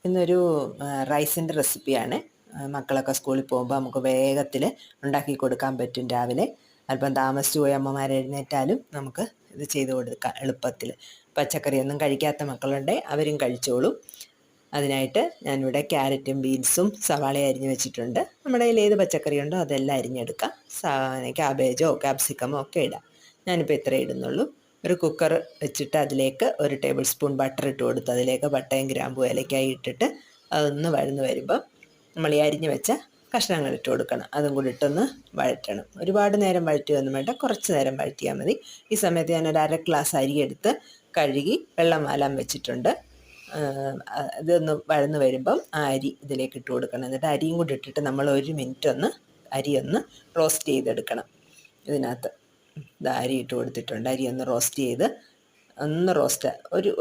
ഇന്നൊരു റൈസിൻ്റെ റെസിപ്പിയാണ്. മക്കളൊക്കെ സ്കൂളിൽ പോകുമ്പോൾ നമുക്ക് വേഗത്തിൽ ഉണ്ടാക്കി കൊടുക്കാൻ പറ്റും. രാവിലെ അല്പം താമസിച്ച് പോയി അമ്മമാർ എഴുന്നേറ്റാലും നമുക്ക് ഇത് ചെയ്ത് കൊടുക്കാം എളുപ്പത്തിൽ. പച്ചക്കറിയൊന്നും കഴിക്കാത്ത മക്കളുണ്ടെങ്കിൽ അവരും കഴിച്ചോളും. അതിനായിട്ട് ഞാനിവിടെ ക്യാരറ്റും ബീൻസും സവാളയും അരിഞ്ഞ് വെച്ചിട്ടുണ്ട്. നമ്മുടെ കയ്യിൽ ഏത് പച്ചക്കറി ഉണ്ടോ അതെല്ലാം അരിഞ്ഞെടുക്കാം. ക്യാബേജോ ക്യാപ്സിക്കമോ ഒക്കെ ഇടാം. ഞാനിപ്പോൾ ഇത്ര ഇടുന്നുള്ളൂ. ഒരു കുക്കർ വെച്ചിട്ട് അതിലേക്ക് 1 ടേബിൾ സ്പൂൺ ബട്ടർ ഇട്ട് കൊടുത്ത് അതിലേക്ക് പട്ടയും ഗ്രാമ്പും ഏലക്കായി ഇട്ടിട്ട് അതൊന്ന് വഴന്ന് വരുമ്പം നമ്മൾ ഈ അരിഞ്ഞ് വെച്ച കഷ്ണങ്ങൾ ഇട്ട് കൊടുക്കണം. അതും കൂടി ഇട്ടൊന്ന് വഴറ്റണം. ഒരുപാട് നേരം വഴറ്റുകയൊന്നും വേണ്ട, കുറച്ച് നേരം വഴറ്റിയാൽ മതി. ഈ സമയത്ത് ഞാനൊരു 1/2 ഗ്ലാസ് അരി എടുത്ത് കഴുകി വെള്ളം വാലാൻ വെച്ചിട്ടുണ്ട്. ഇതൊന്ന് വഴന്ന് വരുമ്പം ആ അരി ഇതിലേക്ക് ഇട്ട് കൊടുക്കണം. എന്നിട്ട് അരിയും കൂടി ഇട്ടിട്ട് നമ്മൾ 1 മിനിറ്റ് ഒന്ന് അരി ഒന്ന് റോസ്റ്റ് ചെയ്തെടുക്കണം. ഇതിനകത്ത് അരി ഇട്ട് കൊടുത്തിട്ടുണ്ട്. അരി ഒന്ന് റോസ്റ്റ് ചെയ്ത്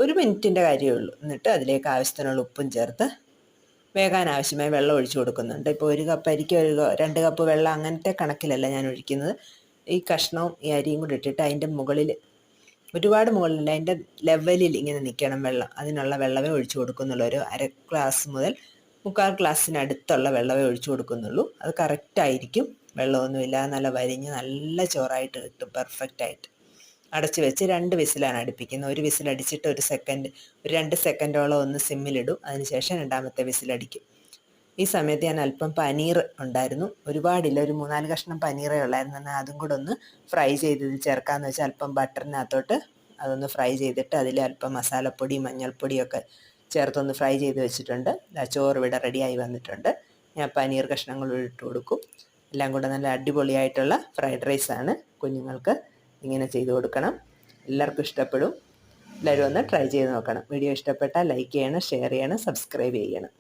ഒരു മിനിറ്റിൻ്റെ കാര്യമേ ഉള്ളൂ. എന്നിട്ട് അതിലേക്ക് ആവശ്യത്തിനുള്ള ഉപ്പും ചേർത്ത് വേകാൻ ആവശ്യമായ വെള്ളം ഒഴിച്ചു കൊടുക്കുന്നുണ്ട്. ഇപ്പോൾ 1 കപ്പ് അരിക്ക് 2 കപ്പ് വെള്ളം അങ്ങനത്തെ കണക്കിലല്ല ഞാൻ ഒഴിക്കുന്നത്. ഈ കഷ്ണവും ഈ അരിയും കൂടി ഇട്ടിട്ട് അതിൻ്റെ മുകളിൽ, ഒരുപാട് മുകളിലല്ല, അതിൻ്റെ ലെവലിൽ ഇങ്ങനെ നിൽക്കണം വെള്ളം. അതിനുള്ള വെള്ളമേ ഒഴിച്ചു കൊടുക്കുന്നുള്ളൂ. ഒരു 1/2 ഗ്ലാസ് മുതൽ 3/4 ഗ്ലാസ്സിനടുത്തുള്ള വെള്ളമേ ഒഴിച്ചു കൊടുക്കുന്നുള്ളൂ. അത് കറക്റ്റായിരിക്കും. വെള്ളമൊന്നുമില്ല, നല്ല വരിഞ്ഞ് നല്ല ചോറായിട്ട് കിട്ടും, പെർഫെക്റ്റായിട്ട്. അടച്ച് വെച്ച് 2 വിസിലാണ് അടുപ്പിക്കുന്നത്. 1 വിസിലടിച്ചിട്ട് 2 സെക്കൻഡോളം ഒന്ന് സിമ്മിലിടും. അതിനുശേഷം 2ാമത്തെ വിസിലടിക്കും. ഈ സമയത്ത് ഞാൻ അല്പം പനീർ ഉണ്ടായിരുന്നു, ഒരുപാടില്ല, ഒരു 3-4 കഷ്ണം പനീറേ ഉള്ളായിരുന്നു. എന്നാൽ അതും കൂടെ ഒന്ന് ഫ്രൈ ചെയ്ത് ചേർക്കാമെന്ന് വെച്ചാൽ അല്പം ബട്ടറിനകത്തോട്ട് അതൊന്ന് ഫ്രൈ ചെയ്തിട്ട് അതിൽ അല്പം മസാലപ്പൊടി മഞ്ഞൾപ്പൊടിയൊക്കെ ചേർത്തൊന്ന് ഫ്രൈ ചെയ്ത് വെച്ചിട്ടുണ്ട്. ചോറ് ഇവിടെ റെഡിയായി വന്നിട്ടുണ്ട്. ഞാൻ പനീർ കഷ്ണങ്ങൾ ഇട്ട് കൊടുക്കും. എല്ലാം കൂടെ നല്ല അടിപൊളിയായിട്ടുള്ള ഫ്രൈഡ് റൈസാണ്. കുഞ്ഞുങ്ങൾക്ക് ഇങ്ങനെ ചെയ്ത് കൊടുക്കണം. എല്ലാവർക്കും ഇഷ്ടപ്പെടും. എല്ലാവരും ഒന്ന് ട്രൈ ചെയ്ത് നോക്കണം. വീഡിയോ ഇഷ്ടപ്പെട്ടാൽ ലൈക്ക് ചെയ്യണം, ഷെയർ ചെയ്യണം, സബ്സ്ക്രൈബ് ചെയ്യണം.